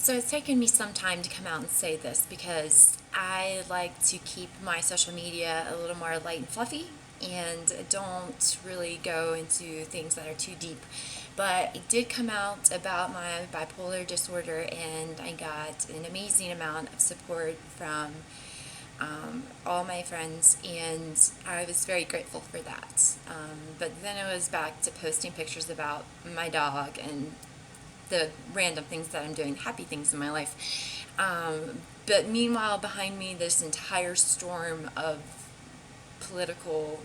So it's taken me some time to come out and say this because I like to keep my social media a little more light and fluffy and don't really go into things that are too deep. But it did come out about my bipolar disorder, and I got an amazing amount of support from all my friends, and I was very grateful for that. But then it was back to posting pictures about my dog and the random things that I'm doing, happy things in my life. But meanwhile, behind me, this entire storm of political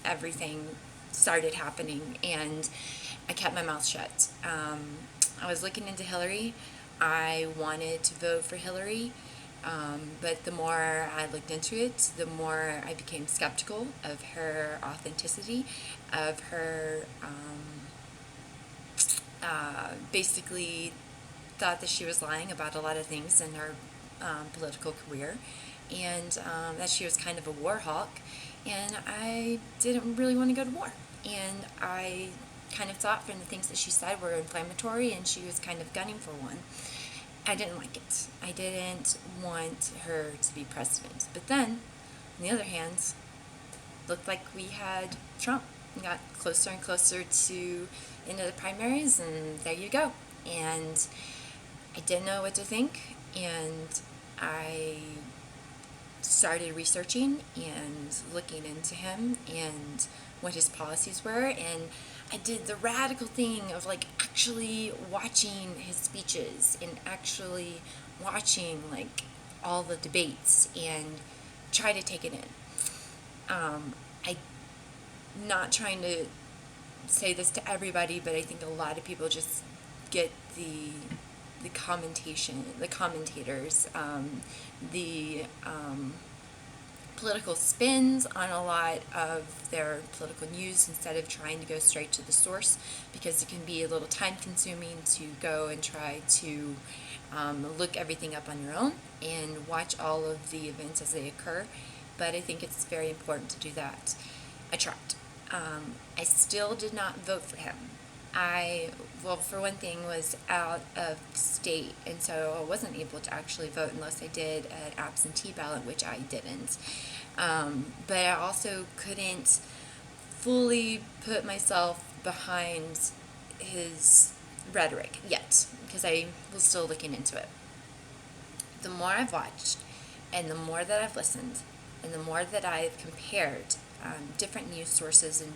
everything started happening, and I kept my mouth shut. I was looking into Hillary. I wanted to vote for Hillary, but the more I looked into it, the more I became skeptical of her authenticity, of her basically thought that she was lying about a lot of things in her political career, and that she was kind of a war hawk, and I didn't really want to go to war. And I kind of thought from the things that she said were inflammatory, and she was kind of gunning for one. I didn't like it. I didn't want her to be president. But then, on the other hand, looked like we had Trump. We got closer and closer to into the primaries, and there you go. And I didn't know what to think, and I started researching and looking into him and what his policies were, and I did the radical thing of like actually watching his speeches and actually watching like all the debates and try to take it in. I not trying to say this to everybody, but I think a lot of people just get the commentation, the commentators, the political spins on a lot of their political news instead of trying to go straight to the source, because it can be a little time consuming to go and try to look everything up on your own and watch all of the events as they occur. But I think it's very important to do that. I tried. I still did not vote for him. Well, for one thing, was out of state, and so I wasn't able to actually vote unless I did an absentee ballot, which I didn't. But I also couldn't fully put myself behind his rhetoric yet, because I was still looking into it. The more I've watched, and the more that I've listened, and the more that I've compared different news sources and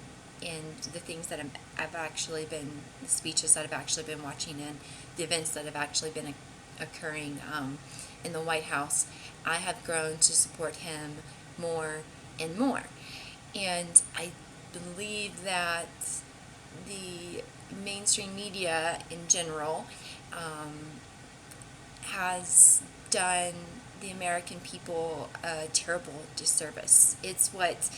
the things that I've actually been, the speeches that I've actually been watching, and the events that have actually been occurring in the White House, I have grown to support him more and more. And I believe that the mainstream media in general has done the American people a terrible disservice. It's what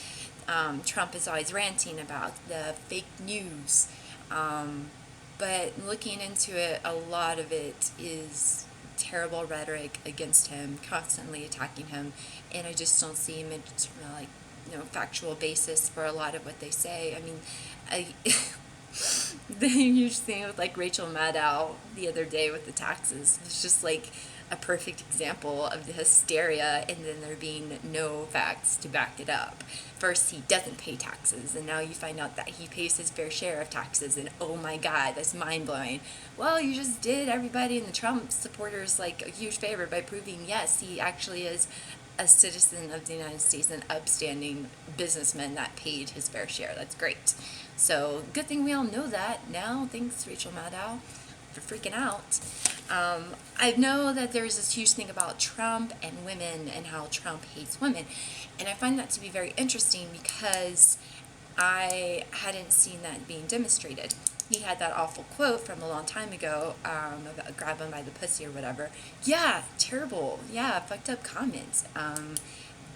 Trump is always ranting about, the fake news. But looking into it, a lot of it is terrible rhetoric against him, constantly attacking him, and I just don't see much like factual basis for a lot of what they say. I mean, the huge thing with like Rachel Maddow the other day with the taxes was just like a perfect example of the hysteria, and then there being no facts to back it up. First, he doesn't pay taxes, and now you find out that he pays his fair share of taxes, and oh my God, that's mind-blowing. Well, you just did everybody in the Trump supporters like a huge favor by proving, yes, he actually is a citizen of the United States, an upstanding businessman that paid his fair share. That's great. So, good thing we all know that now. Thanks, Rachel Maddow, for freaking out. I know that there's this huge thing about Trump and women and how Trump hates women, and I find that to be very interesting because I hadn't seen that being demonstrated. He had that awful quote from a long time ago about grab him by the pussy or whatever. Yeah, terrible. Yeah, fucked up comments.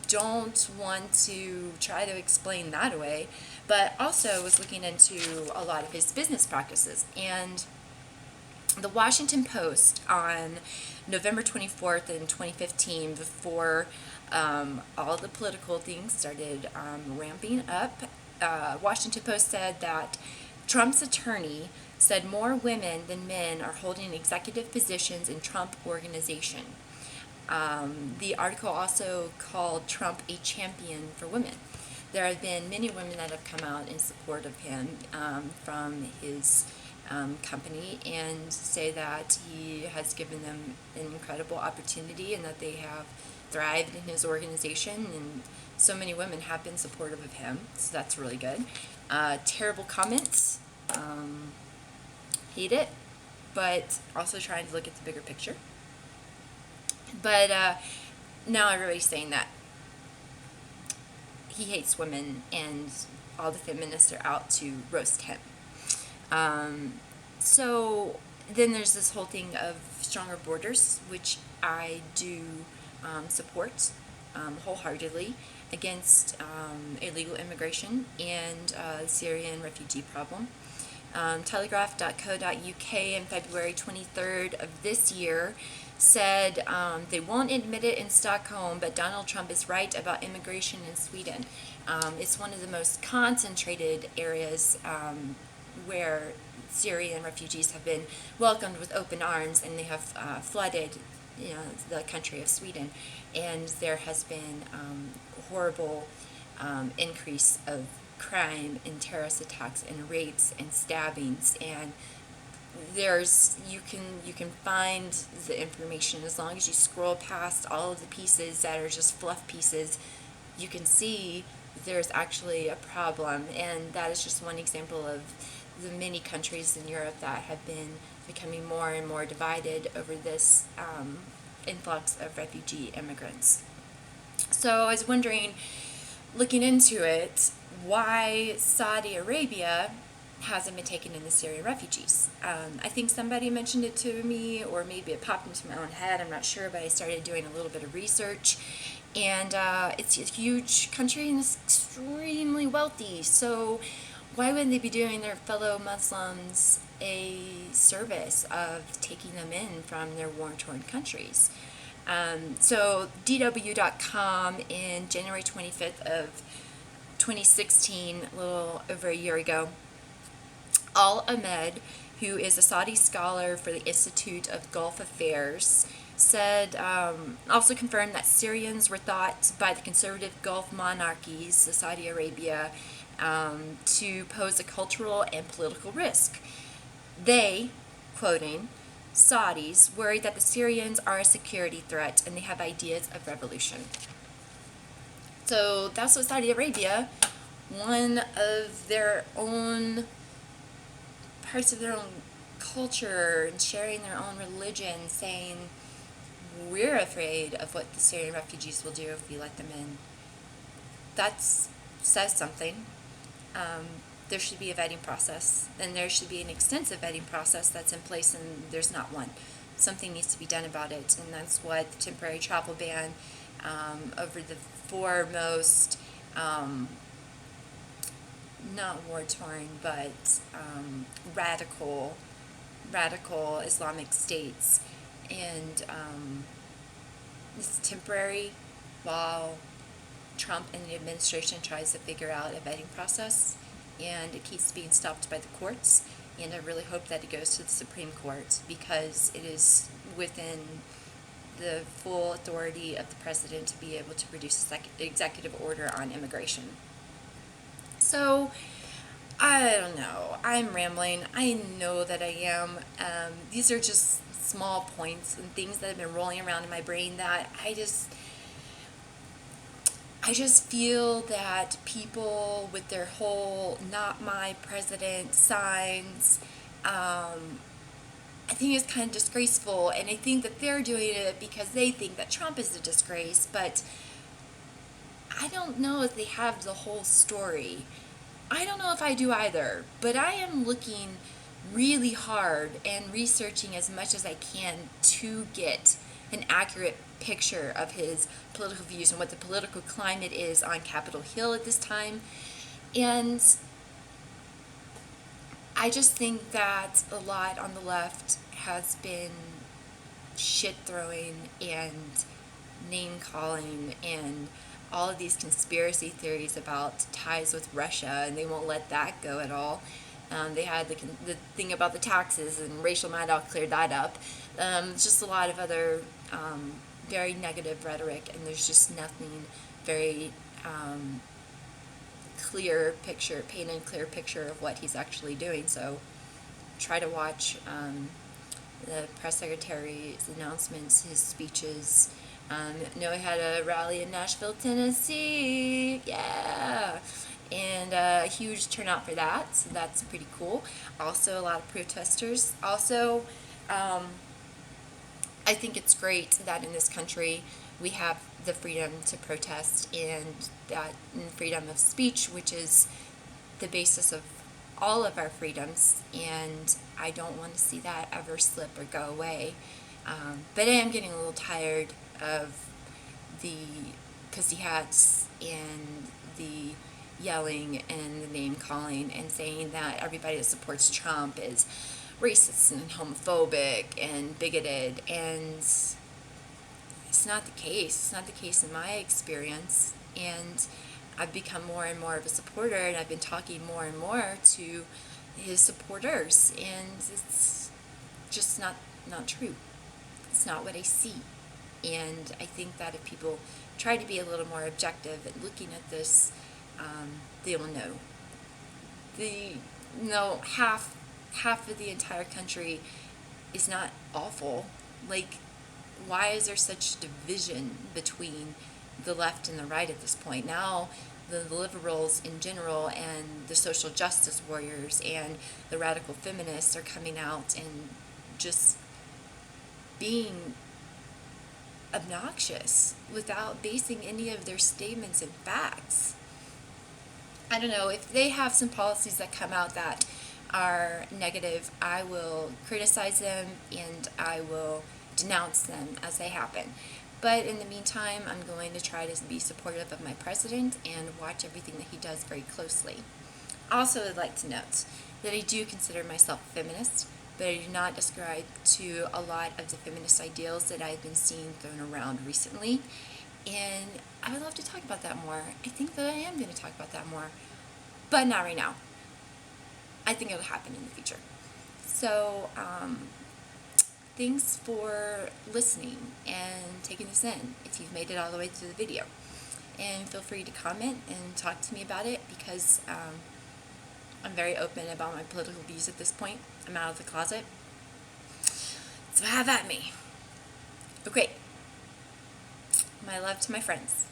Don't want to try to explain that away, but also was looking into a lot of his business practices. And the Washington Post on November 24th in 2015, before all the political things started ramping up, Washington Post said that Trump's attorney said more women than men are holding executive positions in Trump Organization. The article also called Trump a champion for women. There have been many women that have come out in support of him from his company and say that he has given them an incredible opportunity and that they have thrived in his organization, and so many women have been supportive of him, so that's really good. Terrible comments, hate it, but also trying to look at the bigger picture. But now everybody's saying that he hates women and all the feminists are out to roast him. So then there's this whole thing of stronger borders, which I do support wholeheartedly, against illegal immigration and the Syrian refugee problem. Telegraph.co.uk in February 23rd of this year said they won't admit it in Stockholm, but Donald Trump is right about immigration in Sweden. It's one of the most concentrated areas where Syrian refugees have been welcomed with open arms, and they have flooded, the country of Sweden, and there has been horrible increase of crime and terrorist attacks and rapes and stabbings, and you can find the information as long as you scroll past all of the pieces that are just fluff pieces. You can see there's actually a problem, and that is just one example of the many countries in Europe that have been becoming more and more divided over this influx of refugee immigrants. So I was wondering, looking into it, why Saudi Arabia hasn't been taking in the Syrian refugees. I think somebody mentioned it to me, or maybe it popped into my own head, I'm not sure, but I started doing a little bit of research, and it's a huge country and it's extremely wealthy, so why wouldn't they be doing their fellow Muslims a service of taking them in from their war-torn countries? So DW.com in January 25th of 2016, a little over a year ago, Al Ahmed, who is a Saudi scholar for the Institute of Gulf Affairs, said, also confirmed that Syrians were thought by the conservative Gulf monarchies, the Saudi Arabia, to pose a cultural and political risk. They, quoting, Saudis worry that the Syrians are a security threat and they have ideas of revolution. So that's what Saudi Arabia, one of their own parts of their own culture and sharing their own religion, saying we're afraid of what the Syrian refugees will do if we let them in. That says something. There should be a vetting process, and there should be an extensive vetting process that's in place, and there's not one. Something needs to be done about it, and that's what the temporary travel ban over the foremost, not war-torn, but radical Islamic states, and it's temporary while Trump and the administration tries to figure out a vetting process, and it keeps being stopped by the courts, and I really hope that it goes to the Supreme Court, because it is within the full authority of the president to be able to produce an executive order on immigration. So, I don't know, I'm rambling, I know that I am. These are just small points and things that have been rolling around in my brain that I just feel that people with their whole "not my president" signs, I think it's kind of disgraceful, and I think that they're doing it because they think that Trump is a disgrace, but I don't know if they have the whole story. I don't know if I do either, but I am looking really hard and researching as much as I can to get an accurate picture of his political views and what the political climate is on Capitol Hill at this time. And I just think that a lot on the left has been shit-throwing and name-calling and all of these conspiracy theories about ties with Russia, and they won't let that go at all. They had the thing about the taxes, and Rachel Maddow cleared that up. Just a lot of other very negative rhetoric, and there's just nothing very painted clear picture of what he's actually doing. So try to watch the press secretary's announcements, his speeches. Know he had a rally in Nashville, Tennessee. Yeah. And a huge turnout for that, so that's pretty cool. Also, a lot of protesters. Also, I think it's great that in this country we have the freedom to protest and that freedom of speech, which is the basis of all of our freedoms, and I don't want to see that ever slip or go away. But I am getting a little tired of the pussy hats and the yelling and the name calling and saying that everybody that supports Trump is racist and homophobic and bigoted, and it's not the case. It's not the case in my experience, and I've become more and more of a supporter, and I've been talking more and more to his supporters, and it's just not true. It's not what I see. And I think that if people try to be a little more objective at looking at this, they will know. Half of the entire country is not awful. Like, why is there such division between the left and the right at this point? Now, the liberals in general and the social justice warriors and the radical feminists are coming out and just being obnoxious without basing any of their statements in facts. I don't know, if they have some policies that come out that are negative, I will criticize them and I will denounce them as they happen. But in the meantime, I'm going to try to be supportive of my president and watch everything that he does very closely. Also, I'd like to note that I do consider myself a feminist, but I do not ascribe to a lot of the feminist ideals that I've been seeing thrown around recently. And I would love to talk about that more. I think that I am going to talk about that more, but not right now. I think it'll happen in the future. So, thanks for listening and taking this in, if you've made it all the way through the video. And feel free to comment and talk to me about it, because I'm very open about my political views at this point. I'm out of the closet. So have at me. Okay. My love to my friends.